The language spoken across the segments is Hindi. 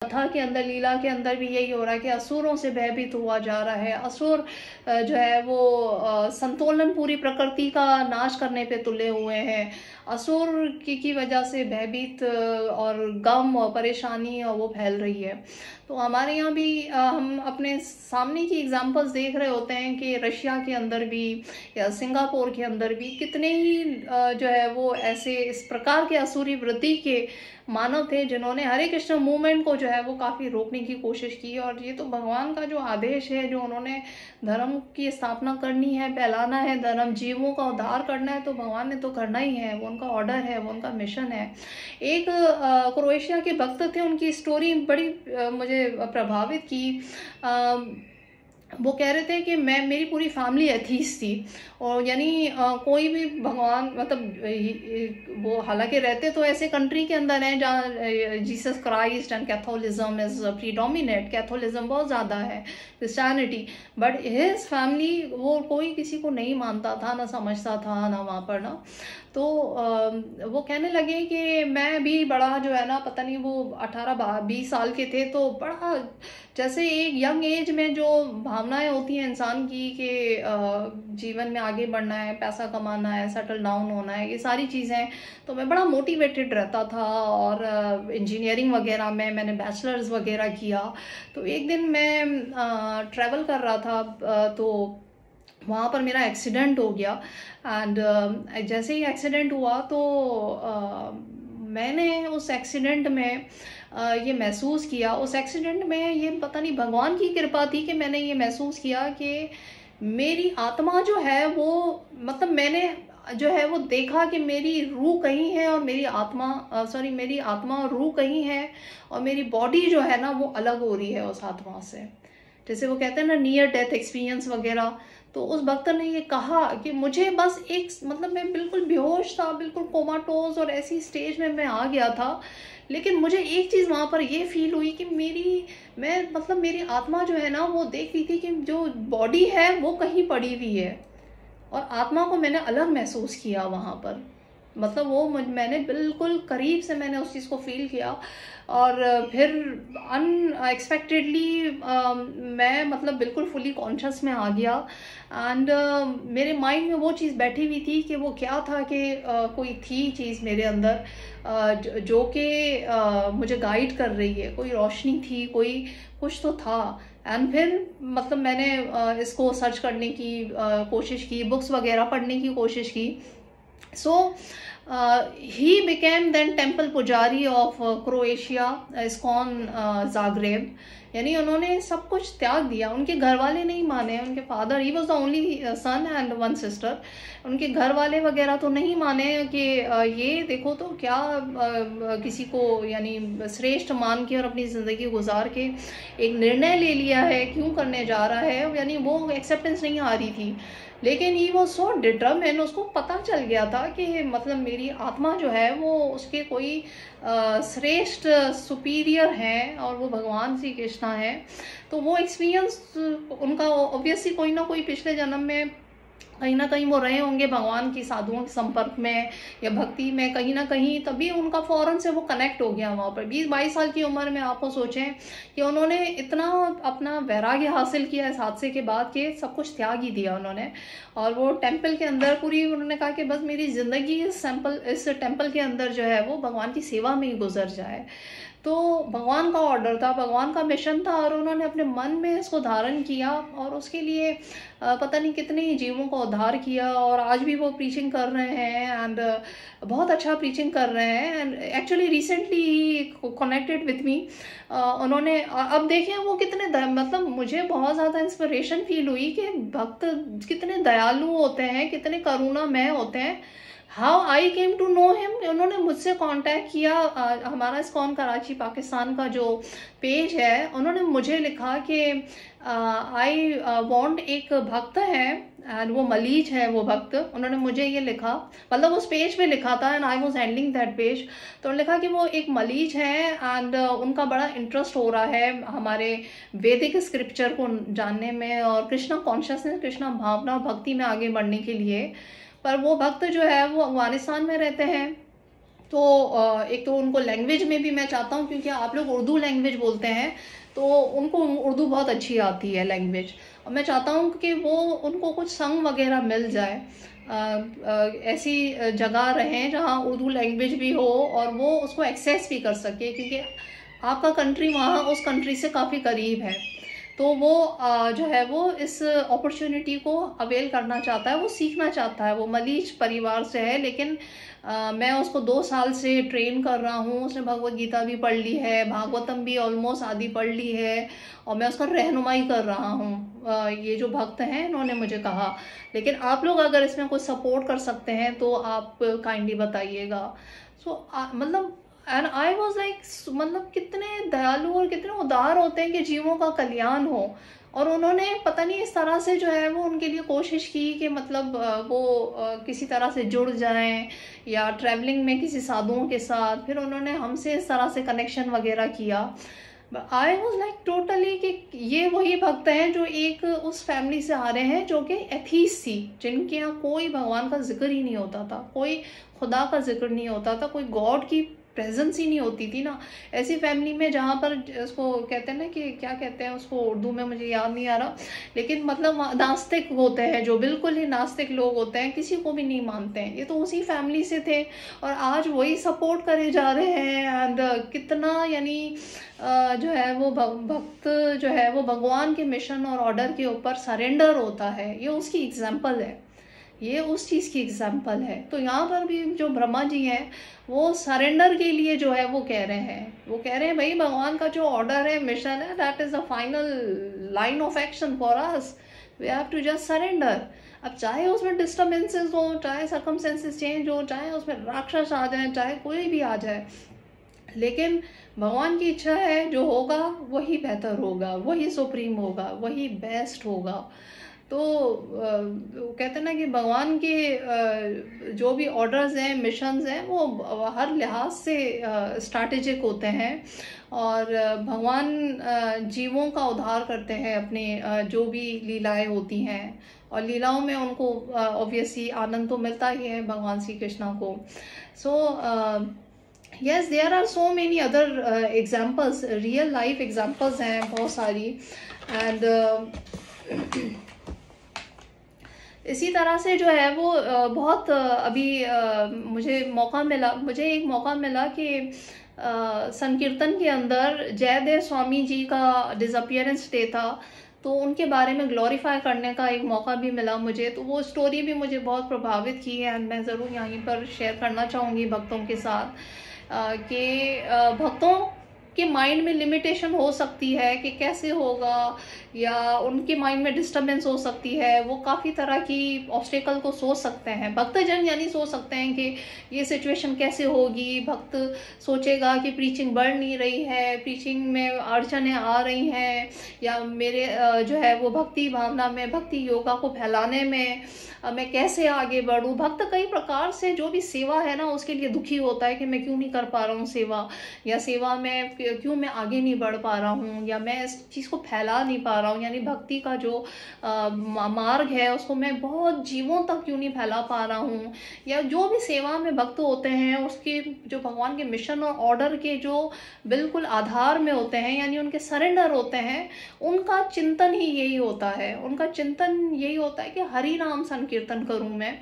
कथा के अंदर, लीला के अंदर भी यही हो रहा है कि असुरों से भयभीत हुआ जा रहा है। असुर जो है वो संतुलन पूरी प्रकृति का नाश करने पे तुले हुए हैं। असुर की वजह से भयभीत और गम और परेशानी और वो फैल रही है। तो हमारे यहाँ भी हम अपने सामने की एग्जांपल्स देख रहे होते हैं कि रशिया के अंदर भी या सिंगापुर के अंदर भी कितने ही जो है वो ऐसे इस प्रकार के असुरी वृत्ति के मानव थे जिन्होंने हरे कृष्ण मूवमेंट को जो है वो काफ़ी रोकने की कोशिश की। और ये तो भगवान का जो आदेश है, जो उन्होंने धर्म की स्थापना करनी है, फैलाना है धर्म, जीवों का उद्धार करना है, तो भगवान ने तो करना ही है। वो उनका ऑर्डर है, वो उनका मिशन है। एक क्रोएशिया के भक्त थे, उनकी स्टोरी बड़ी मुझे प्रभावित की। वो कह रहे थे कि मेरी पूरी फैमिली एथीस्ट थी, और यानी कोई भी भगवान मतलब वो हालांकि रहते तो ऐसे कंट्री के अंदर हैं जहाँ Jesus Christ and Catholicism is predominate, Catholicism बहुत ज़्यादा है, क्रिश्चियनिटी, बट हिज फैमिली वो कोई किसी को नहीं मानता था, ना समझता था, ना वहाँ पर ना। तो वो कहने लगे कि मैं भी बड़ा जो है ना, पता नहीं वो 18-20 साल के थे, तो बड़ा जैसे एक यंग एज में जो भावनाएं होती हैं इंसान की कि जीवन में आगे बढ़ना है, पैसा कमाना है, सेटल डाउन होना है, ये सारी चीज़ें, तो मैं बड़ा मोटिवेटेड रहता था। और इंजीनियरिंग वगैरह में मैंने बैचलर्स वगैरह किया। तो एक दिन मैं ट्रैवल कर रहा था, तो वहाँ पर मेरा एक्सीडेंट हो गया। एंड जैसे ही एक्सीडेंट हुआ तो मैंने उस एक्सीडेंट में ये महसूस किया, उस एक्सीडेंट में ये पता नहीं भगवान की कृपा थी कि मैंने ये महसूस किया कि मेरी आत्मा जो है वो, मतलब मैंने जो है वो देखा कि मेरी रूह कहीं है और मेरी आत्मा मेरी आत्मा और रूह कहीं है, और मेरी बॉडी जो है ना वो अलग हो रही है उस आत्मा से। जैसे वो कहते हैं ना नियर डेथ एक्सपीरियंस वगैरह। तो उस वक्त ने ये कहा कि मुझे बस एक, मतलब मैं बिल्कुल बेहोश था, बिल्कुल कोमाटोज और ऐसी स्टेज में मैं आ गया था, लेकिन मुझे एक चीज़ वहाँ पर ये फील हुई कि मेरी आत्मा जो है ना वो देख रही थी कि जो बॉडी है वो कहीं पड़ी हुई है, और आत्मा को मैंने अलग महसूस किया वहाँ पर। मतलब वो मैंने बिल्कुल करीब से मैंने उस चीज़ को फील किया। और फिर अनएक्सपेक्टेडली मैं मतलब बिल्कुल फुली कॉन्शियस में आ गया। एंड मेरे माइंड में वो चीज़ बैठी हुई थी कि वो क्या था कि कोई थी चीज़ मेरे अंदर जो कि मुझे गाइड कर रही है, कोई रोशनी थी, कोई कुछ तो था। एंड फिर मतलब मैंने इसको सर्च करने की कोशिश की, बुक्स वगैरह पढ़ने की कोशिश की। So he became then temple pujari of Croatia, ISKCON Zagreb। यानी उन्होंने सब कुछ त्याग दिया। उनके घर वाले नहीं माने, उनके father, he was the only son and one sister, उनके घर वाले वगैरह तो नहीं माने कि ये देखो तो क्या किसी को यानी श्रेष्ठ मान के और अपनी ज़िंदगी गुजार के एक निर्णय ले लिया है, क्यों करने जा रहा है, यानी वो एक्सेप्टेंस नहीं आ रही थी। लेकिन ही वो सो डिटरमिन, उसको पता चल गया था कि मतलब मेरी आत्मा जो है वो उसके कोई श्रेष्ठ सुपीरियर हैं, और वो भगवान श्री कृष्ण है। तो वो एक्सपीरियंस उनका ऑब्वियसली कोई ना कोई पिछले जन्म में कहीं ना कहीं वो रहे होंगे भगवान की साधुओं के संपर्क में या भक्ति में कहीं ना कहीं, तभी उनका फौरन से वो कनेक्ट हो गया वहाँ पर। 20-22 साल की उम्र में आपको सोचें कि उन्होंने इतना अपना वैराग्य हासिल किया इस हादसे के बाद कि सब कुछ त्याग ही दिया उन्होंने। और वो टेम्पल के अंदर पूरी उन्होंने कहा कि बस मेरी ज़िंदगी इस टेम्पल के अंदर जो है वो भगवान की सेवा में ही गुजर जाए। तो भगवान का ऑर्डर था, भगवान का मिशन था, और उन्होंने अपने मन में इसको धारण किया और उसके लिए पता नहीं कितने जीवों का उद्धार किया। और आज भी वो प्रीचिंग कर रहे हैं, एंड बहुत अच्छा प्रीचिंग कर रहे हैं। And actually recently he connected with me. उन्होंने अब देखें वो कितने मतलब मुझे बहुत ज़्यादा इंस्पिरेशन फील हुई कि भक्त कितने दयालु होते हैं, कितने करुणामय होते हैं। How I came to know him, उन्होंने मुझसे कांटेक्ट किया। हमारा इस्कॉन कराची पाकिस्तान का जो पेज है, उन्होंने मुझे लिखा कि आई वांट, एक भक्त है एंड वो मलीज है वो भक्त, उन्होंने मुझे ये लिखा, मतलब उस पेज पे लिखा था and I was handling that page. तो उन्होंने लिखा कि वो एक मलीज है एंड उनका बड़ा इंटरेस्ट हो रहा है हमारे वैदिक स्क्रिप्चर को जानने में और कृष्णा कॉन्शियसनेस, कृष्णा भावना, भक्ति में आगे बढ़ने के लिए। पर वो भक्त जो है वो अफगानिस्तान में रहते हैं तो एक तो उनको लैंग्वेज में भी मैं चाहता हूँ, क्योंकि आप लोग उर्दू लैंग्वेज बोलते हैं तो उनको उर्दू बहुत अच्छी आती है लैंग्वेज, और मैं चाहता हूँ कि वो उनको कुछ संग वगैरह मिल जाए, ऐसी जगह रहें जहाँ उर्दू लैंग्वेज भी हो और वो उसको एक्सेस भी कर सके, क्योंकि आपका कंट्री वहाँ उस कंट्री से काफ़ी करीब है। तो वो जो है वो इस अपॉर्चुनिटी को अवेल करना चाहता है, वो सीखना चाहता है। वो मलीच परिवार से है, लेकिन मैं उसको 2 साल से ट्रेन कर रहा हूँ। उसने भगवत गीता भी पढ़ ली है, भागवतम भी ऑलमोस्ट आधी पढ़ ली है, और मैं उसका रहनुमाई कर रहा हूँ। ये जो भक्त हैं इन्होंने मुझे कहा, लेकिन आप लोग अगर इसमें कुछ सपोर्ट कर सकते हैं तो आप काइंडली बताइएगा। सो मतलब एंड आई वॉज लाइक, मतलब कितने दयालु और कितने उदार होते हैं कि जीवों का कल्याण हो। और उन्होंने पता नहीं इस तरह से जो है वो उनके लिए कोशिश की कि मतलब वो किसी तरह से जुड़ जाएं, या ट्रैवलिंग में किसी साधुओं के साथ, फिर उन्होंने हमसे इस तरह से कनेक्शन वगैरह किया। आई वॉज लाइक टोटली कि ये वही भक्त हैं जो एक उस फैमिली से आ रहे हैं जो कि एथीस्ट थी, जिनके यहाँ कोई भगवान का जिक्र ही नहीं होता था, कोई खुदा का जिक्र नहीं होता था, कोई गॉड की प्रेजेंस ही नहीं होती थी ना। ऐसी फैमिली में जहाँ पर उसको कहते हैं ना कि क्या कहते हैं उसको उर्दू में, मुझे याद नहीं आ रहा, लेकिन मतलब नास्तिक होते हैं, जो बिल्कुल ही नास्तिक लोग होते हैं, किसी को भी नहीं मानते हैं। ये तो उसी फैमिली से थे और आज वही सपोर्ट करे जा रहे हैं। एंड कितना यानी जो है वो भक्त जो है वो भगवान के मिशन और ऑर्डर के ऊपर सरेंडर होता है, ये उसकी एग्जाम्पल है, ये उस चीज़ की एग्जाम्पल है। तो यहाँ पर भी जो ब्रह्मा जी हैं वो सरेंडर के लिए जो है वो कह रहे हैं, वो कह रहे हैं भाई भगवान का जो ऑर्डर है, मिशन है, that is the final line of action for us, we have to just surrender. अब चाहे उसमें डिस्टर्बेंसेस हो, चाहे सर्कमस्टेंसेस चेंज हो, चाहे उसमें राक्षस आ जाए, चाहे कोई भी आ जाए, लेकिन भगवान की इच्छा है, जो होगा वही बेहतर होगा, वही सुप्रीम होगा, वही बेस्ट होगा। तो कहते हैं ना कि भगवान के जो भी ऑर्डर्स हैं, मिशंस हैं, वो हर लिहाज से स्ट्रैटेजिक होते हैं, और भगवान जीवों का उद्धार करते हैं अपने जो भी लीलाएं होती हैं, और लीलाओं में उनको ऑब्वियसली आनंद तो मिलता ही है भगवान श्री कृष्णा को। सो yes, there are so many other examples, real life examples हैं बहुत सारी। एंड इसी तरह से जो है वो बहुत अभी मुझे एक मौका मिला कि संकीर्तन के अंदर जयदेव स्वामी जी का डिसअपियरेंस डे था, तो उनके बारे में ग्लोरीफाई करने का एक मौका भी मिला मुझे। तो वो स्टोरी भी मुझे बहुत प्रभावित की है, एंड मैं ज़रूर यहीं पर शेयर करना चाहूँगी भक्तों के साथ कि भक्तों के माइंड में लिमिटेशन हो सकती है कि कैसे होगा, या उनके माइंड में डिस्टर्बेंस हो सकती है, वो काफ़ी तरह की ऑब्स्टेकल को सोच सकते हैं। भक्तजन यानी सोच सकते हैं कि ये सिचुएशन कैसे होगी, भक्त सोचेगा कि प्रीचिंग बढ़ नहीं रही है, प्रीचिंग में अड़चनें आ रही हैं, या मेरे जो है वो भक्ति भावना में, भक्ति योगा को फैलाने में मैं कैसे आगे बढ़ूँ। भक्त कई प्रकार से जो भी सेवा है ना उसके लिए दुखी होता है कि मैं क्यों नहीं कर पा रहा हूँ सेवा, या सेवा में क्यों मैं आगे नहीं बढ़ पा रहा हूँ, या मैं इस चीज़ को फैला नहीं पा रहा हूँ, यानी भक्ति का जो मार्ग है उसको मैं बहुत जीवों तक क्यों नहीं फैला पा रहा हूँ। या जो भी सेवा में भक्त होते हैं उसके जो भगवान के मिशन और ऑर्डर के जो बिल्कुल आधार में होते हैं, यानी उनके सरेंडर होते हैं, उनका चिंतन ही यही होता है। उनका चिंतन यही होता है कि हरि नाम संकीर्तन करूँ मैं।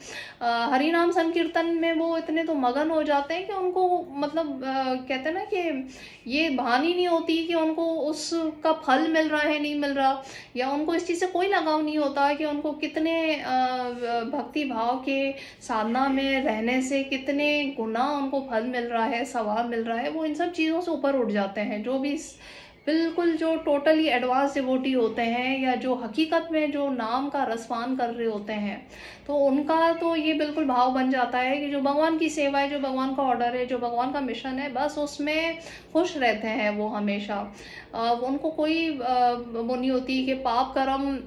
हरि नाम संकीर्तन में वो इतने तो मगन हो जाते हैं कि उनको मतलब कहते हैं ना कि ये भान ही नहीं होती कि उनको उसका फल मिल रहा है नहीं मिल रहा, या उनको इस चीज़ से कोई लगाव नहीं होता कि उनको कितने भक्ति भाव के साधना में रहने से कितने गुना उनको फल मिल रहा है, सवाब मिल रहा है। वो इन सब चीज़ों से ऊपर उठ जाते हैं। जो भी बिल्कुल जो टोटली एडवांस डिवोटी होते हैं, या जो हकीकत में जो नाम का रसपान कर रहे होते हैं, तो उनका तो ये बिल्कुल भाव बन जाता है कि जो भगवान की सेवा है, जो भगवान का ऑर्डर है, जो भगवान का मिशन है, बस उसमें खुश रहते हैं वो हमेशा। उनको कोई वो नहीं होती कि पाप कर्म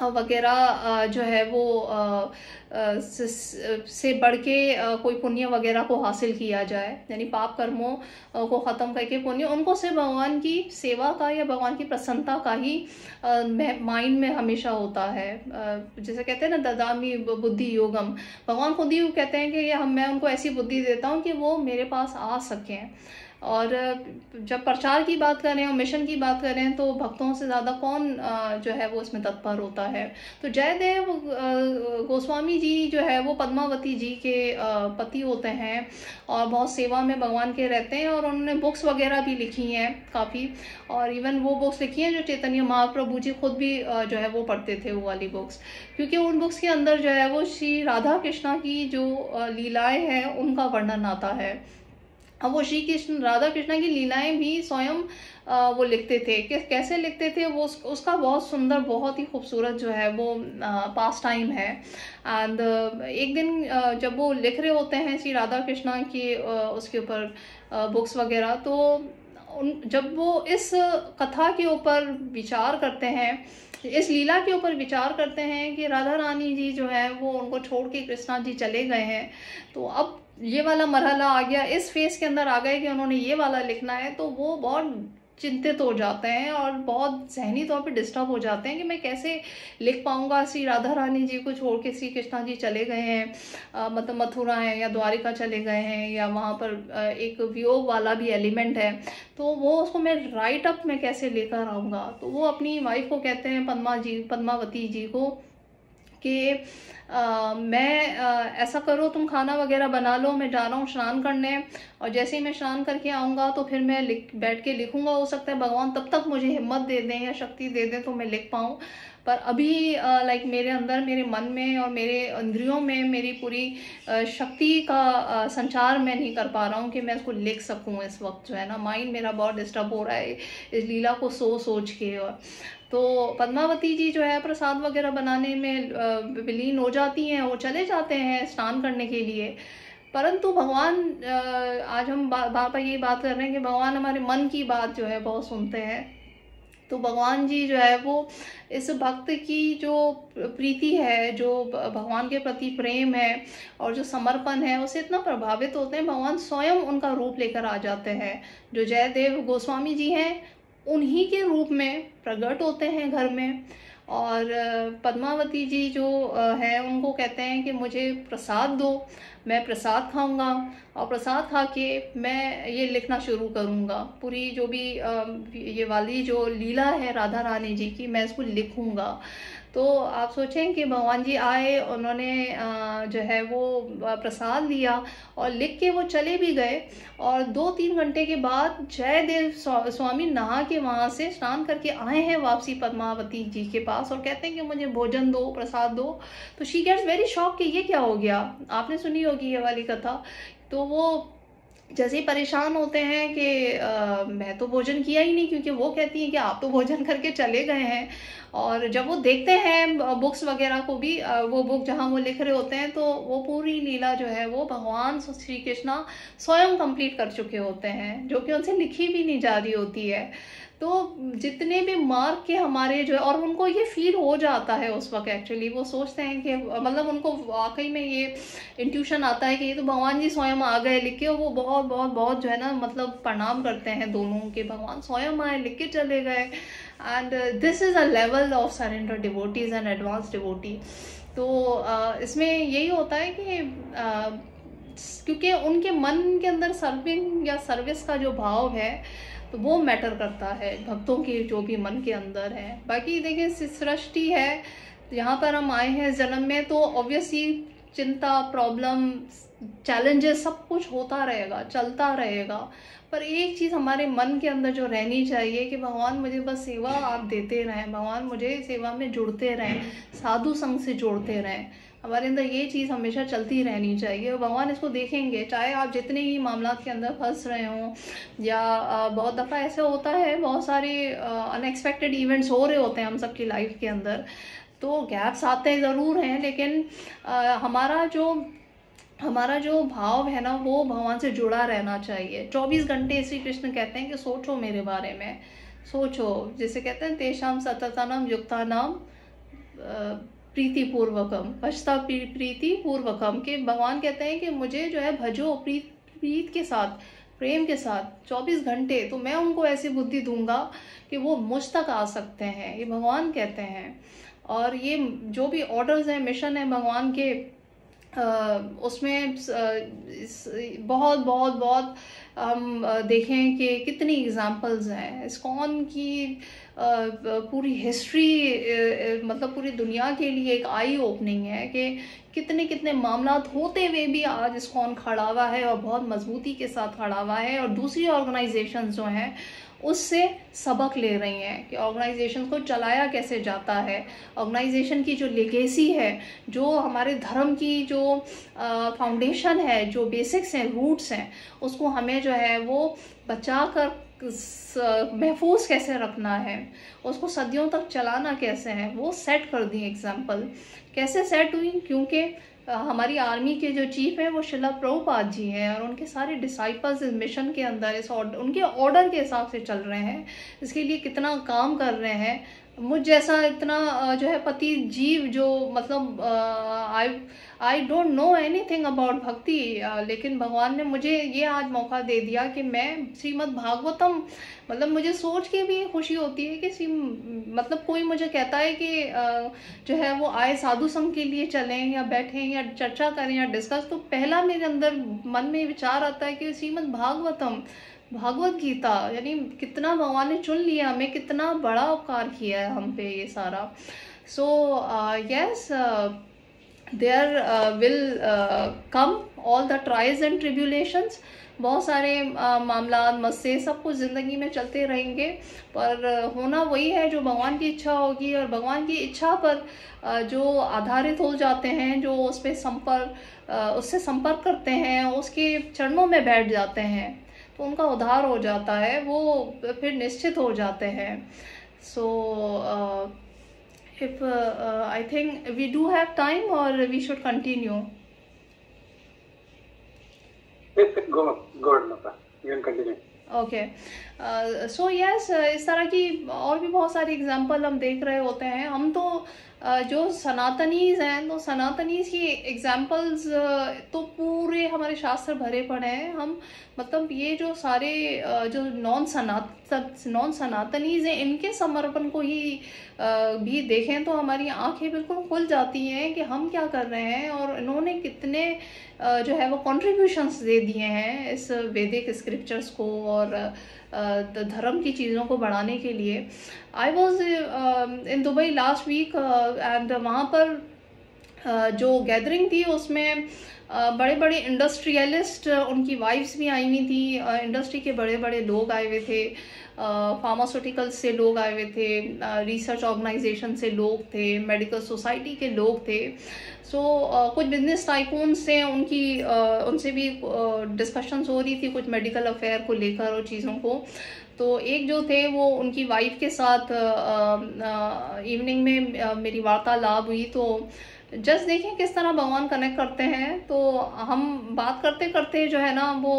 वगैरह जो है वो से बढ़ के कोई पुण्य वगैरह को हासिल किया जाए, यानी पाप कर्मों को ख़त्म करके पुण्य, उनको सिर्फ भगवान की सेवा का या भगवान की प्रसन्नता का ही माइंड में हमेशा होता है। जैसे कहते हैं ना, ददामी बुद्धि योगम, भगवान खुद ही कहते हैं कि ये मैं उनको ऐसी बुद्धि देता हूँ कि वो मेरे पास आ सकें। और जब प्रचार की बात करें और मिशन की बात करें तो भक्तों से ज़्यादा कौन जो है वो इसमें तत्पर होता है। तो जयदेव गोस्वामी जी जो है वो पद्मावती जी के पति होते हैं और बहुत सेवा में भगवान के रहते हैं, और उन्होंने बुक्स वगैरह भी लिखी हैं काफ़ी, और इवन वो बुक्स लिखी हैं जो चैतन्य महाप्रभु जी खुद भी जो है वो पढ़ते थे, वो वाली बुक्स, क्योंकि उन बुक्स के अंदर जो है वो श्री राधा कृष्णा की जो लीलाएँ हैं उनका वर्णन आता है। अब वो श्री कृष्ण राधा कृष्णा की लीलाएं भी स्वयं वो लिखते थे कि कैसे लिखते थे वो, उसका बहुत सुंदर, बहुत ही खूबसूरत जो है वो पास टाइम है। एंड एक दिन जब वो लिख रहे होते हैं श्री राधा कृष्णा की उसके ऊपर बुक्स वगैरह, तो जब वो इस कथा के ऊपर विचार करते हैं, इस लीला के ऊपर विचार करते हैं कि राधा रानी जी जो है वो उनको छोड़ के कृष्णा जी चले गए हैं, तो अब ये वाला मरहला आ गया, इस फेस के अंदर आ गए कि उन्होंने ये वाला लिखना है, तो वो बहुत चिंतित हो जाते हैं और बहुत जहनी तौर पे डिस्टर्ब हो जाते हैं कि मैं कैसे लिख पाऊंगा। श्री राधा रानी जी को छोड़ के श्री कृष्णा जी चले गए हैं, मतलब मथुरा है या द्वारिका चले गए हैं, या वहाँ पर एक वियोग वाला भी एलिमेंट है, तो वो उसको मैं राइट अप में कैसे लेकर आऊँगा। तो वो अपनी वाइफ को कहते हैं, पद्मावती जी को, कि मैं ऐसा करो, तुम खाना वगैरह बना लो, मैं जा रहा हूँ स्नान करने, और जैसे ही मैं स्नान करके आऊँगा तो फिर मैं बैठ के लिखूँगा। हो सकता है भगवान तब तक मुझे हिम्मत दे दें या शक्ति दे दें तो मैं लिख पाऊँ, पर अभी लाइक मेरे अंदर, मेरे मन में और मेरे इंद्रियों में मेरी पूरी शक्ति का संचार मैं नहीं कर पा रहा हूँ कि मैं इसको लिख सकूँ। इस वक्त जो है ना, माइंड मेरा बहुत डिस्टर्ब हो रहा है इस लीला को सोच के। और तो पद्मावती जी जो है प्रसाद वगैरह बनाने में विलीन हो जाती हैं, वो चले जाते हैं स्नान करने के लिए। परंतु भगवान, आज हम बार यही बात कर रहे हैं कि भगवान हमारे मन की बात जो है बहुत सुनते हैं। तो भगवान जी जो है वो इस भक्त की जो प्रीति है, जो भगवान के प्रति प्रेम है और जो समर्पण है, उससे इतना प्रभावित होते हैं, भगवान स्वयं उनका रूप लेकर आ जाते हैं। जो जयदेव गोस्वामी जी हैं उन्हीं के रूप में प्रकट होते हैं घर में। और पद्मावती जी जो है उनको कहते हैं कि मुझे प्रसाद दो, मैं प्रसाद खाऊंगा, और प्रसाद खा के मैं ये लिखना शुरू करूंगा, पूरी जो भी ये वाली जो लीला है राधा रानी जी की, मैं इसको लिखूंगा। तो आप सोचें कि भगवान जी आए, उन्होंने जो है वो प्रसाद लिया और लिख के वो चले भी गए, और 2-3 घंटे के बाद जयदेव स्वामी नहा के वहाँ से स्नान करके आए हैं वापसी पद्मावती जी के पास, और कहते हैं कि मुझे भोजन दो, प्रसाद दो। तो शी गेट्स वेरी शॉक कि ये क्या हो गया। आपने सुनी होगी ये वाली कथा। तो वो जैसे ही परेशान होते हैं कि मैं तो भोजन किया ही नहीं, क्योंकि वो कहती हैं कि आप तो भोजन करके चले गए हैं। और जब वो देखते हैं बुक्स वगैरह को भी, वो बुक जहाँ वो लिख रहे होते हैं, तो वो पूरी लीला जो है वो भगवान श्री कृष्णा स्वयं कंप्लीट कर चुके होते हैं, जो कि उनसे लिखी भी नहीं जा रही होती है। तो जितने भी मार्क के हमारे जो है, और उनको ये फील हो जाता है उस वक्त, एक्चुअली वो सोचते हैं कि मतलब उनको वाकई में ये इंट्यूशन आता है कि ये तो भगवान जी स्वयं आ गए लिख के, और वो बहुत बहुत बहुत जो है ना मतलब प्रणाम करते हैं दोनों के, भगवान स्वयं आए लिख के चले गए। And this is a level of surrender devotees and advance devotee. तो इसमें यही होता है कि क्योंकि उनके मन के अंदर सर्विंग या सर्विस का जो भाव है तो वो मैटर करता है भक्तों के जो भी मन के अंदर है। बाकी देखिए सृष्टि है, यहाँ पर हम आए हैं जन्म में, तो ऑब्वियसली चिंता, प्रॉब्लम, चैलेंजेस सब कुछ होता रहेगा, चलता रहेगा, पर एक चीज़ हमारे मन के अंदर जो रहनी चाहिए कि भगवान मुझे बस सेवा आप देते रहें, भगवान मुझे सेवा में जुड़ते रहें, साधु संग से जोड़ते रहें। हमारे अंदर ये चीज़ हमेशा चलती रहनी चाहिए, और भगवान इसको देखेंगे, चाहे आप जितने ही मामला के अंदर फंस रहे हों, या बहुत दफ़ा ऐसे होता है, बहुत सारे अनएक्सपेक्टेड इवेंट्स हो रहे होते हैं हम सबकी लाइफ के अंदर, तो गैप्स आते ज़रूर हैं, लेकिन हमारा जो भाव है ना वो भगवान से जुड़ा रहना चाहिए। 24 घंटे श्री कृष्ण कहते हैं कि सोचो मेरे बारे में, सोचो, जैसे कहते हैं तेषाम सततानाम युक्तानाम प्रीति पूर्वकम, भजता प्रीति पूर्वकम, कि भगवान कहते हैं कि मुझे जो है भजो प्रीत के साथ, प्रेम के साथ 24 घंटे, तो मैं उनको ऐसी बुद्धि दूंगा कि वो मुझ तक आ सकते हैं, ये भगवान कहते हैं। और ये जो भी ऑर्डर्स हैं, मिशन है भगवान के, उसमें बहुत बहुत बहुत हम देखें कि कितनी एग्जांपल्स हैं। इस्कॉन की पूरी हिस्ट्री मतलब पूरी दुनिया के लिए एक आई ओपनिंग है कि कितने कितने मामलात होते हुए भी आज इस्कॉन खड़ा हुआ है और बहुत मजबूती के साथ खड़ा हुआ है, और दूसरी ऑर्गेनाइजेशंस जो हैं उससे सबक ले रही हैं कि ऑर्गेनाइजेशन को चलाया कैसे जाता है, ऑर्गेनाइजेशन की जो लेगेसी है, जो हमारे धर्म की जो फाउंडेशन है, जो बेसिक्स हैं, रूट्स हैं, उसको हमें जो है वो बचा कर महफूज कैसे रखना है, उसको सदियों तक चलाना कैसे है, वो सेट कर दी। एग्जाम्पल कैसे सेट हुई, क्योंकि हमारी आर्मी के जो चीफ हैं वो शिला प्रभुपाद जी हैं, और उनके सारे डिसाइपल्स इस मिशन के अंदर इस उनके ऑर्डर के हिसाब से चल रहे हैं, इसके लिए कितना काम कर रहे हैं। मुझ जैसा इतना जो है पति जीव जो मतलब I don't know anything about भक्ति, लेकिन भगवान ने मुझे ये आज मौका दे दिया कि मैं श्रीमद् भागवतम, मतलब मुझे सोच के भी खुशी होती है कि मतलब कोई मुझे कहता है कि जो है वो आए साधु संघ के लिए चलें या बैठें या चर्चा करें या डिस्कस, तो पहला मेरे अंदर मन में विचार आता है कि श्रीमद् भागवतम, भागवत गीता, यानी कितना भगवान ने चुन लिया हमें, कितना बड़ा उपकार किया है हम पे ये सारा। So yes, there will come all the trials and tribulations, बहुत सारे मामला मसले सब कुछ ज़िंदगी में चलते रहेंगे, पर होना वही है जो भगवान की इच्छा होगी, और भगवान की इच्छा पर जो आधारित हो जाते हैं, जो उस पर उससे संपर्क करते हैं, उसके चरणों में बैठ जाते हैं, तो उनका उद्धार हो जाता है, वो फिर निश्चित हो जाते हैं। सो if I think we do have time, or we should continue. Yes, go on, Mata. You can continue. Okay, so yes, इस तरह की और भी बहुत सारी एग्जांपल हम देख रहे होते हैं। हम तो जो सनातनीज हैं, तो सनातनीज की एग्जांपल्स तो पूरे हमारे शास्त्र भरे पड़े हैं। हम मतलब ये जो सारे जो नॉन सनातनीज हैं, इनके समर्पण को ही भी देखें तो हमारी आंखें बिल्कुल खुल जाती हैं कि हम क्या कर रहे हैं, और इन्होंने कितने जो है वो कॉन्ट्रीब्यूशंस दे दिए हैं इस वैदिक स्क्रिप्चर्स को और धर्म की चीज़ों को बढ़ाने के लिए। I was in Dubai last week, and वहाँ पर जो गैदरिंग थी उसमें बड़े बड़े इंडस्ट्रियलिस्ट, उनकी वाइफ्स भी आई हुई थी, इंडस्ट्री के बड़े बड़े लोग आए हुए थे, फार्मास्यूटिकल्स से लोग आए हुए थे, रिसर्च ऑर्गेनाइजेशन से लोग थे, मेडिकल सोसाइटी के लोग थे। सो कुछ बिजनेस टाइकून से उनसे भी डिस्कशंस हो रही थी कुछ मेडिकल अफेयर को लेकर और चीज़ों को। तो एक जो थे वो उनकी वाइफ के साथ इवनिंग में मेरी वार्तालाप हुई, तो जस्ट देखें किस तरह भगवान कनेक्ट करते हैं। तो हम बात करते करते जो है ना वो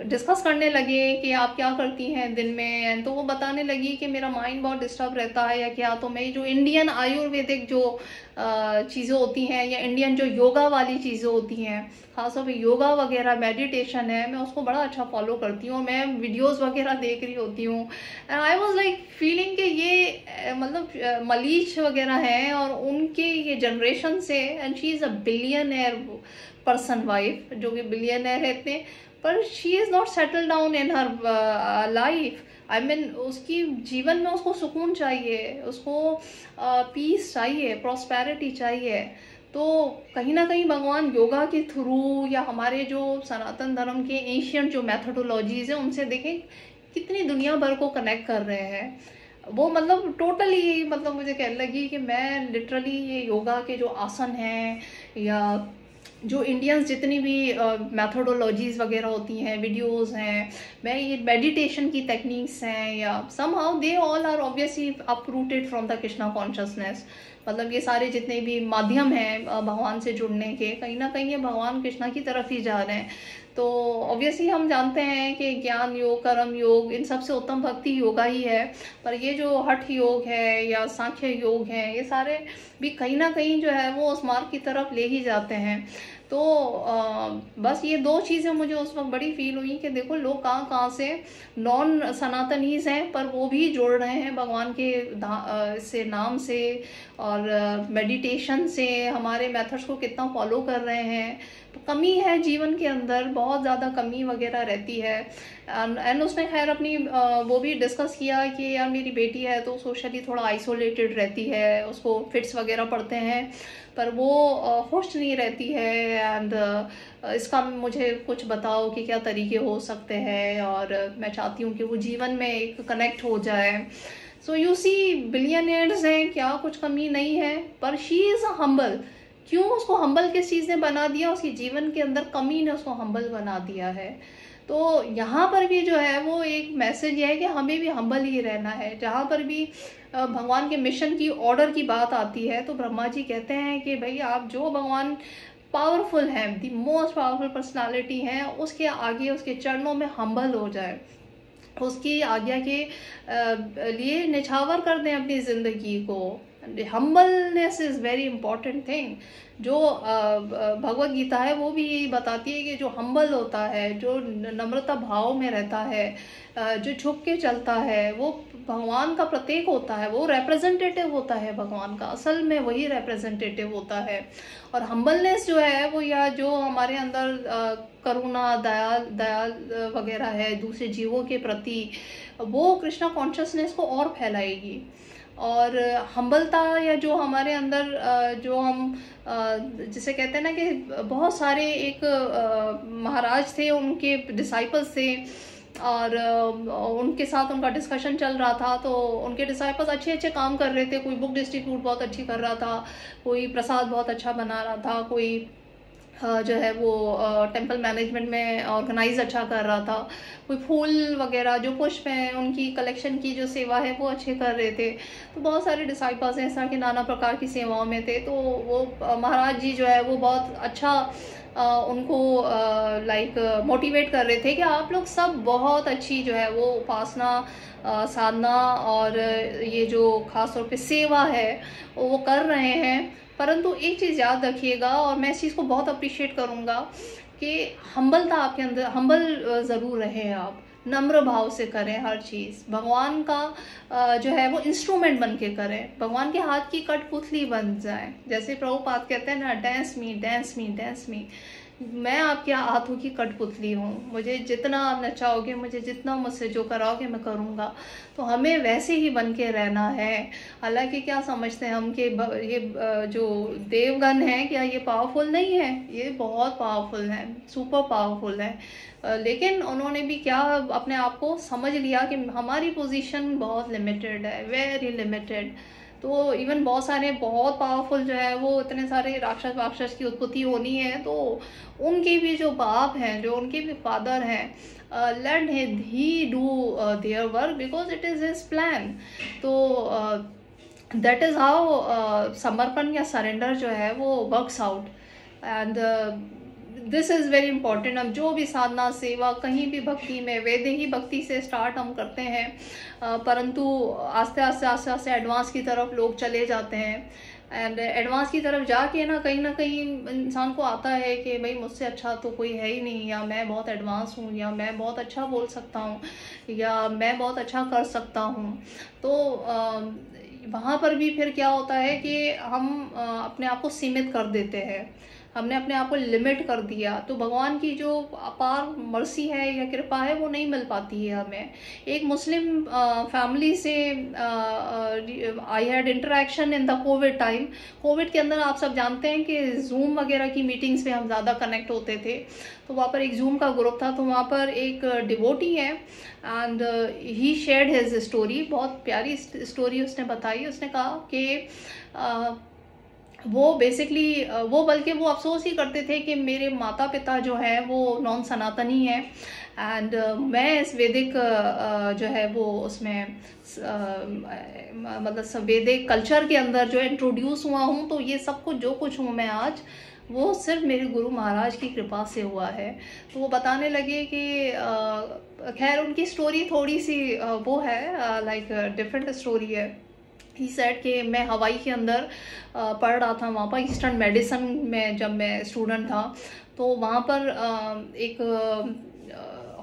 डिस्कस करने लगे कि आप क्या करती हैं दिन में, एंड तो वो बताने लगी कि मेरा माइंड बहुत डिस्टर्ब रहता है या क्या, तो मैं जो इंडियन आयुर्वेदिक जो चीज़ें होती हैं या इंडियन जो योगा वाली चीज़ें होती हैं, खासतौर पे योगा वगैरह मेडिटेशन है, मैं उसको बड़ा अच्छा फॉलो करती हूँ, मैं वीडियोस वगैरह देख रही होती हूँ। And I was like feeling कि ये मतलब मलीच वगैरह हैं और उनके ये जनरेशन से, and she is a billionaire person wife, जो कि बिलियनर है इतने, पर she is not settle down in her life. I mean उसकी जीवन में उसको सुकून चाहिए, उसको पीस चाहिए, प्रॉस्पेरिटी चाहिए। तो कहीं ना कहीं भगवान योगा के थ्रू या हमारे जो सनातन धर्म के एशियंट जो मैथोडोलॉजीज हैं उनसे देखें कितनी दुनिया भर को कनेक्ट कर रहे हैं। वो मतलब टोटली मतलब मुझे कहने लगी कि मैं लिटरली ये योगा के जो आसन हैं या जो इंडियंस जितनी भी मैथोडोलॉजीज वगैरह होती हैं, वीडियोस हैं, मैं ये मेडिटेशन की टेक्निक्स हैं, या somehow they all are obviously uprooted from the Krishna consciousness. मतलब ये सारे जितने भी माध्यम हैं भगवान से जुड़ने के, कहीं ना कहीं ये भगवान कृष्णा की तरफ ही जा रहे हैं। तो ऑब्वियसली हम जानते हैं कि ज्ञान योग, कर्म योग, इन सबसे उत्तम भक्ति योगा ही है। पर ये जो हठ योग है या सांख्य योग है, ये सारे भी कहीं ना कहीं जो है वो उस मार्ग की तरफ ले ही जाते हैं। तो बस ये दो चीज़ें मुझे उस वक्त बड़ी फील हुई कि देखो लोग कहाँ कहाँ से नॉन सनातनीज हैं पर वो भी जोड़ रहे हैं भगवान के से नाम से और मेडिटेशन से, हमारे मेथड्स को कितना फॉलो कर रहे हैं। तो कमी है जीवन के अंदर, बहुत ज़्यादा कमी वगैरह रहती है। एंड उसने खैर अपनी वो भी डिस्कस किया कि यार मेरी बेटी है तो सोशली थोड़ा आइसोलेटेड रहती है, उसको फिट्स वगैरह पड़ते हैं पर वो खुश नहीं रहती है। एंड इसका मुझे कुछ बताओ कि क्या तरीके हो सकते हैं, और मैं चाहती हूँ कि वो जीवन में एक कनेक्ट हो जाए। सो यू सी बिलियनियर्स हैं, क्या कुछ कमी नहीं है, पर शी इज़ अ हम्बल। क्यों उसको हम्बल किस चीज़ ने बना दिया? उसके जीवन के अंदर कमी ने उसको हम्बल बना दिया है। तो यहाँ पर भी जो है वो एक मैसेज है कि हमें भी हम्बल ही रहना है। जहाँ पर भी भगवान के मिशन की ऑर्डर की बात आती है तो ब्रह्मा जी कहते हैं कि भाई आप जो भगवान पावरफुल हैं, दी मोस्ट पावरफुल पर्सनालिटी हैं, उसके आगे उसके चरणों में हम्बल हो जाए, उसकी आज्ञा के लिए निछावर कर दें अपनी ज़िंदगी को। Humbleness is very important thing. जो भगवत गीता है वो भी यही बताती है कि जो हम्बल होता है, जो नम्रता भाव में रहता है, जो झुक के चलता है, वो भगवान का प्रतीक होता है, वो रिप्रेजेंटेटिव होता है भगवान का, असल में वही रिप्रेजेंटेटिव होता है। और हम्बलनेस जो है वो, या जो हमारे अंदर करुणा, दयाल वगैरह है दूसरे जीवों के प्रति, वो कृष्णा कॉन्शियसनेस को और फैलाएगी। और हम्बलता या जो हमारे अंदर जो हम जिसे कहते हैं ना कि बहुत सारे एक महाराज थे, उनके डिसाइपल्स थे और उनके साथ उनका डिस्कशन चल रहा था। तो उनके डिसाइपल्स अच्छे अच्छे काम कर रहे थे, कोई बुक डिस्ट्रीब्यूट बहुत अच्छी कर रहा था, कोई प्रसाद बहुत अच्छा बना रहा था, कोई जो है वो टेंपल मैनेजमेंट में ऑर्गेनाइज अच्छा कर रहा था, कोई फूल वगैरह जो पुष्प हैं उनकी कलेक्शन की जो सेवा है वो अच्छे कर रहे थे। तो बहुत सारे डिसाइपल्स हैं इस तरह के नाना प्रकार की सेवाओं में थे। तो वो महाराज जी जो है वो बहुत अच्छा उनको लाइक मोटिवेट कर रहे थे कि आप लोग सब बहुत अच्छी जो है वो उपासना, साधना और ये जो खास तौर पे सेवा है वो कर रहे हैं। परंतु एक चीज़ याद रखिएगा, और मैं इस चीज़ को बहुत अप्रिशिएट करूँगा कि हम्बलता आपके अंदर, हम्बल ज़रूर रहें, आप नम्र भाव से करें हर चीज़। भगवान का जो है वो इंस्ट्रूमेंट बन के करें, भगवान के हाथ की कठपुतली बन जाए। जैसे प्रभुपाद कहते हैं ना, डांस मी डांस मी डांस मी। मैं आपके हाथों की कठपुतली हूँ, मुझे जितना आप नचाओगे, मुझे जितना मुझसे जो कराओगे मैं करूँगा। तो हमें वैसे ही बन के रहना है। हालांकि क्या समझते हैं हम कि ये जो देवगण हैं क्या ये पावरफुल नहीं है? ये बहुत पावरफुल हैं, सुपर पावरफुल हैं। लेकिन उन्होंने भी क्या अपने आप को समझ लिया कि हमारी पोजीशन बहुत लिमिटेड है, वेरी लिमिटेड। तो इवन बहुत सारे बहुत पावरफुल जो है वो इतने सारे राक्षस वाक्षस की उत्पत्ति होनी है, तो उनके भी जो बाप हैं, जो उनके भी फादर हैं, let he do their work because it is his plan. तो दैट इज़ हाउ समर्पण या सरेंडर जो है वो works out. And this is very important. हम जो भी साधना, सेवा, कहीं भी भक्ति में, वैदेही भक्ति से स्टार्ट हम करते हैं, परंतु आस्ते आस्ते आस्ते आस्ते एडवांस की तरफ लोग चले जाते हैं। एंड एडवांस की तरफ जाके ना कहीं इंसान को आता है कि भाई मुझसे अच्छा तो कोई है ही नहीं, या मैं बहुत एडवांस हूँ, या मैं बहुत अच्छा बोल सकता हूँ, या मैं बहुत अच्छा कर सकता हूँ। तो वहाँ पर भी फिर क्या होता है कि हम अपने आप को सीमित कर देते हैं, हमने अपने आप को लिमिट कर दिया। तो भगवान की जो अपार मर्सी है या कृपा है वो नहीं मिल पाती है हमें। एक मुस्लिम फैमिली से I had interaction in the Covid time. Covid के अंदर आप सब जानते हैं कि जूम वगैरह की मीटिंग्स पे हम ज़्यादा कनेक्ट होते थे। तो वहाँ पर एक जूम का ग्रुप था, तो वहाँ पर एक डिवोटी है and he shared his story. बहुत प्यारी स्टोरी उसने बताई। उसने कहा कि वो बेसिकली वो बल्कि वो अफसोस ही करते थे कि मेरे माता पिता जो है वो नॉन सनातनी है एंड मैं इस वैदिक जो है वो उसमें मतलब वैदिक कल्चर के अंदर जो इंट्रोड्यूस हुआ हूँ। तो ये सब कुछ जो कुछ हूँ मैं आज, वो सिर्फ मेरे गुरु महाराज की कृपा से हुआ है। तो वो बताने लगे कि खैर उनकी स्टोरी थोड़ी सी वो है, लाइक डिफरेंट स्टोरी है। ही सेड कि मैं हवाई के अंदर पढ़ रहा था, वहाँ पर ईस्टर्न मेडिसिन में जब मैं स्टूडेंट था, तो वहाँ पर एक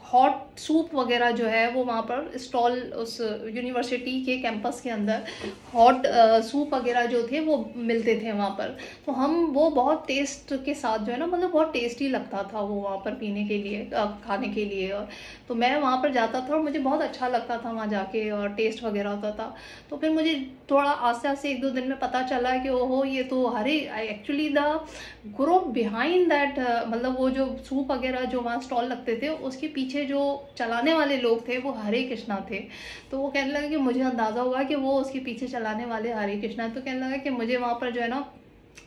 हॉट सूप वगैरह जो है वो वहाँ पर स्टॉल, उस यूनिवर्सिटी के कैंपस के अंदर हॉट सूप वगैरह जो थे वो मिलते थे वहाँ पर। तो हम वो बहुत टेस्ट के साथ जो है ना, मतलब बहुत टेस्टी लगता था वो वहाँ पर पीने के लिए, खाने के लिए। और तो मैं वहाँ पर जाता था और मुझे बहुत अच्छा लगता था वहाँ जाके, और टेस्ट वगैरह होता था। तो फिर मुझे थोड़ा आस्ते आस्ते 1-2 दिन में पता चला कि ओहो ये तो हरे actually the group behind that, मतलब वो जो सूप वगैरह जो वहाँ स्टॉल लगते थे उसके पीछे जो चलाने वाले लोग थे वो हरे कृष्णा थे। तो वो कहने लगा कि मुझे अंदाज़ा हुआ कि वो उसके पीछे चलाने वाले हरे कृष्णा। तो कहने लगा कि मुझे वहाँ पर जो है ना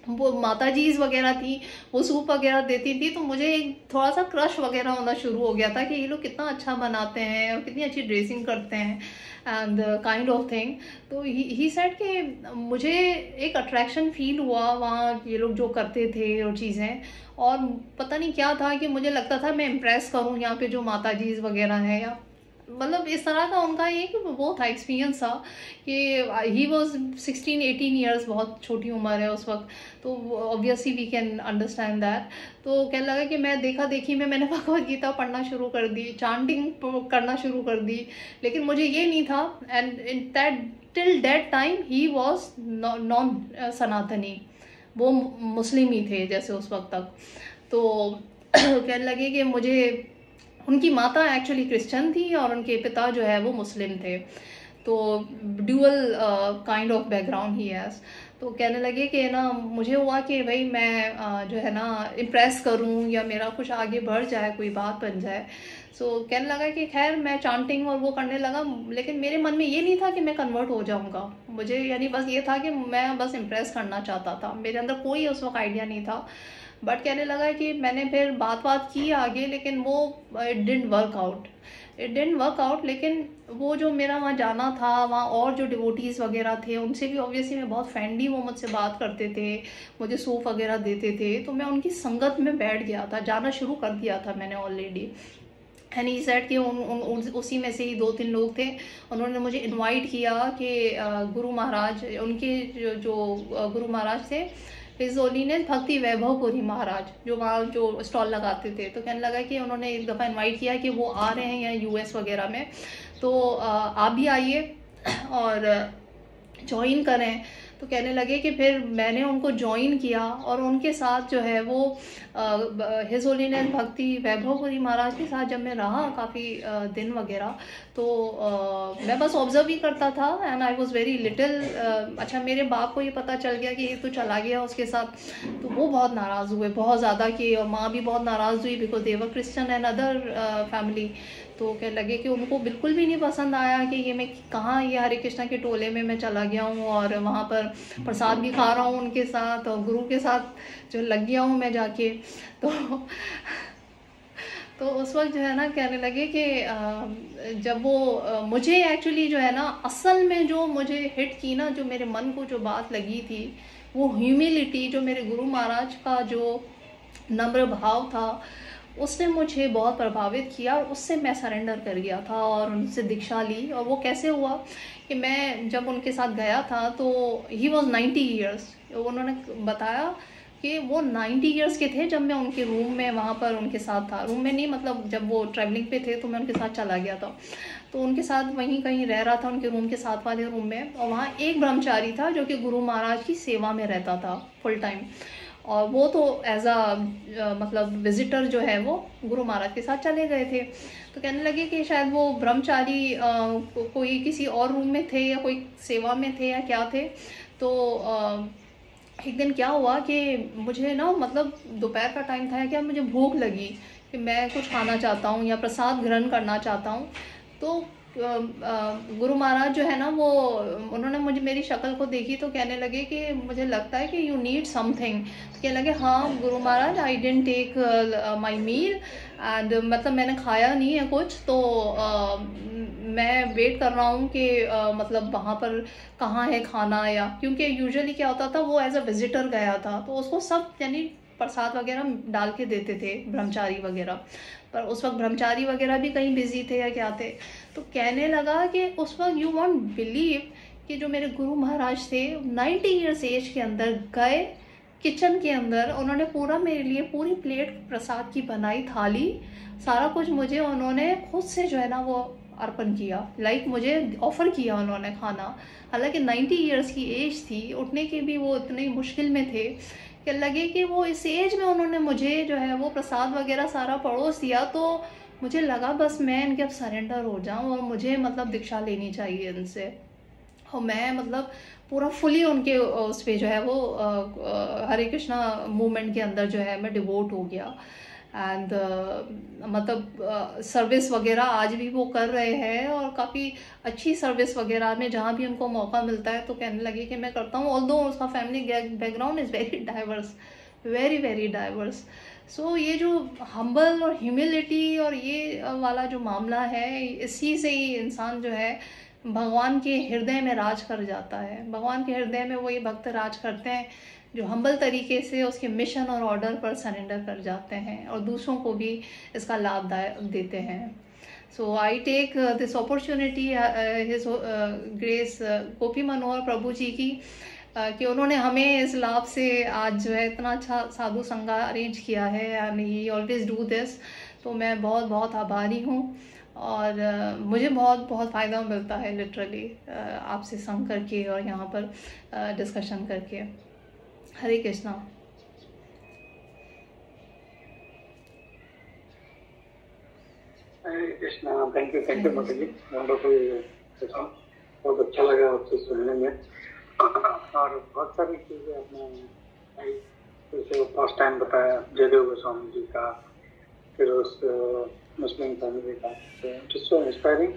वो माता जीज वगैरह थी, वो सूप वगैरह देती थी, तो मुझे एक थोड़ा सा क्रश वगैरह होना शुरू हो गया था कि ये लोग कितना अच्छा बनाते हैं और कितनी अच्छी ड्रेसिंग करते हैं एंड काइंड ऑफ थिंग। तो ही सेड कि मुझे एक अट्रैक्शन फील हुआ वहाँ, ये लोग जो करते थे और चीज़ें, और पता नहीं क्या था कि मुझे लगता था मैं इम्प्रेस करूँ यहाँ पे जो माता जीज वगैरह हैं, या मतलब इस तरह का उनका एक वो था, एक्सपीरियंस था कि ही वॉज 16-18 ईयर्स, बहुत छोटी उम्र है उस वक्त, तो obviously we can understand that. तो कहने लगा कि मैं देखा देखी में मैंने भगवद गीता पढ़ना शुरू कर दी, चांटिंग करना शुरू कर दी, लेकिन मुझे ये नहीं था। And in that till that time he was non सनातनी, वो मुस्लिम ही थे जैसे उस वक्त तक। तो कहने लगे कि मुझे, उनकी माता एक्चुअली क्रिश्चियन थी और उनके पिता जो है वो मुस्लिम थे, तो ड्यूअल काइंड ऑफ बैकग्राउंड ही है। तो कहने लगे कि ना मुझे हुआ कि भाई मैं जो है ना इम्प्रेस करूं या मेरा कुछ आगे बढ़ जाए, कोई बात बन जाए। सो कहने लगा कि खैर मैं चांटिंग और वो करने लगा, लेकिन मेरे मन में ये नहीं था कि मैं कन्वर्ट हो जाऊंगा, मुझे यानी बस ये था कि मैं बस इम्प्रेस करना चाहता था, मेरे अंदर कोई उस वक्त आइडिया नहीं था। बट कहने लगा कि मैंने फिर बात की आगे, लेकिन वो इट डिडंट वर्क आउट। लेकिन वो जो मेरा वहाँ जाना था, वहाँ और जो डिवोटीज़ वगैरह थे उनसे भी ऑब्वियसली मैं बहुत फ्रेंडली, वो मुझसे बात करते थे, मुझे सूप वगैरह देते थे, तो मैं उनकी संगत में बैठ गया था, जाना शुरू कर दिया था मैंने ऑलरेडी। एंड ही सेड कि उसी में से ही 2-3 लोग थे, उन्होंने मुझे इनवाइट किया कि गुरु महाराज, उनके जो गुरु महाराज थे हिज होलीनेस भक्ति वैभवपुरी महाराज, जो वहाँ जो स्टॉल लगाते थे, तो कहने लगा कि उन्होंने एक दफ़ा इनवाइट किया कि वो आ रहे हैं यहाँ यूएस वगैरह में, तो आप भी आइए और ज्वाइन करें। तो कहने लगे कि फिर मैंने उनको ज्वाइन किया और उनके साथ जो है वो हिज होलीनेस भक्ति वैभवपुरी महाराज के साथ जब मैं रहा काफ़ी दिन वगैरह, तो मैं बस ऑब्जर्व ही करता था and I was very little. अच्छा, मेरे बाप को ये पता चल गया कि ये तो चला गया उसके साथ, तो वो बहुत नाराज़ हुए, बहुत ज़्यादा, कि माँ भी बहुत नाराज़ हुई because they were Christian and other family. तो कहने लगे कि उनको बिल्कुल भी नहीं पसंद आया कि ये मैं कहाँ, ये हरे कृष्णा के टोले में मैं चला गया हूँ और वहाँ पर प्रसाद भी खा रहा हूँ उनके साथ और गुरु के साथ जो लग गया हूँ मैं जाके। तो उस वक्त जो है ना कहने लगे कि जब वो मुझे एक्चुअली जो है ना असल में जो मुझे हिट की ना, जो मेरे मन को जो बात लगी थी, वो ह्यूमिलिटी, जो मेरे गुरु महाराज का जो नम्र भाव था, उसने मुझे बहुत प्रभावित किया और उससे मैं सरेंडर कर गया था और उनसे दीक्षा ली। और वो कैसे हुआ कि मैं जब उनके साथ गया था तो ही वॉज 90 ईयर्स, उन्होंने बताया कि वो 90 ईयर्स के थे जब मैं उनके रूम में वहाँ पर उनके साथ था, रूम में नहीं मतलब जब वो ट्रैवलिंग पे थे तो मैं उनके साथ चला गया था, तो उनके साथ वहीं कहीं रह रहा था उनके रूम के साथ वाले रूम में। और वहाँ एक ब्रह्मचारी था जो कि गुरु महाराज की सेवा में रहता था फुल टाइम, और वो तो एज मतलब विजिटर जो है वो गुरु महाराज के साथ चले गए थे। तो कहने लगे कि शायद वो ब्रह्मचारी कोई किसी और रूम में थे या कोई सेवा में थे या क्या थे। तो एक दिन क्या हुआ कि मुझे ना मतलब दोपहर का टाइम था या क्या, मुझे भूख लगी कि मैं कुछ खाना चाहता हूँ या प्रसाद ग्रहण करना चाहता हूँ। तो गुरु महाराज जो है ना वो उन्होंने मुझे मेरी शक्ल को देखी तो कहने लगे कि मुझे लगता है कि यू नीड समथिंग। तो कहने लगे हाँ गुरु महाराज, I didn't take my meal and मतलब मैंने खाया नहीं है कुछ, तो मैं वेट कर रहा हूँ कि मतलब वहाँ पर कहाँ है खाना, या क्योंकि यूजुअली क्या होता था वो एज अ विजिटर गया था तो उसको सब यानी प्रसाद वगैरह डाल के देते थे ब्रह्मचारी वगैरह, पर उस वक्त ब्रह्मचारी वगैरह भी कहीं बिजी थे या क्या थे। तो कहने लगा कि उस वक्त यू वॉन्ट बिलीव कि जो मेरे गुरु महाराज थे 90 ईयर्स एज के अंदर गए किचन के अंदर, उन्होंने पूरा मेरे लिए पूरी प्लेट प्रसाद की बनाई, थाली सारा कुछ मुझे उन्होंने खुद से जो है ना वो अर्पण किया, लाइक मुझे ऑफ़र किया उन्होंने खाना। हालांकि 90 ईयर्स की एज थी, उठने के भी वो इतनी मुश्किल में थे कि लगे कि वो इस एज में उन्होंने मुझे जो है वो प्रसाद वगैरह सारा परोस दिया। तो मुझे लगा बस मैं इनके अब सरेंडर हो जाऊं और मुझे मतलब दीक्षा लेनी चाहिए इनसे। और मैं मतलब पूरा फुली उनके उस पर जो है वो हरे कृष्णा मूवमेंट के अंदर जो है मैं डिवोट हो गया। एंड मतलब सर्विस वगैरह आज भी वो कर रहे हैं और काफ़ी अच्छी सर्विस वगैरह में जहाँ भी उनको मौका मिलता है तो कहने लगे कि मैं करता हूँ। ऑल्दो उसका family background is very diverse, very very diverse. So ये जो हम्बल और ह्यूमिलिटी और ये वाला जो मामला है, इसी से ही इंसान जो है भगवान के हृदय में राज कर जाता है। भगवान के हृदय में वही भक्त राज करते हैं जो हम्बल तरीके से उसके मिशन और ऑर्डर पर सरेंडर कर जाते हैं और दूसरों को भी इसका लाभ देते हैं। So I take this opportunity his grace Gopi Manohar Prabhu ji की कि उन्होंने हमें इस लाभ से आज जो है इतना अच्छा साधु संगा अरेंज किया है and he always do this. तो मैं बहुत बहुत आभारी हूँ और मुझे बहुत बहुत फ़ायदा मिलता है लिटरली आपसे संग करके और यहाँ पर डिस्कशन करके। हरे कृष्णा। हरे कृष्णा। थैंक यू माता जी, वंडरफुल सेशन, बहुत अच्छा लगा आपसे सुनने में। और बहुत सारी चीज़ें आपने जैसे फर्स्ट टाइम बताया जयदेव गोस्वामी जी का, फिर उस मुस्लिम फैमिली का, इट इज सो इंस्पायरिंग।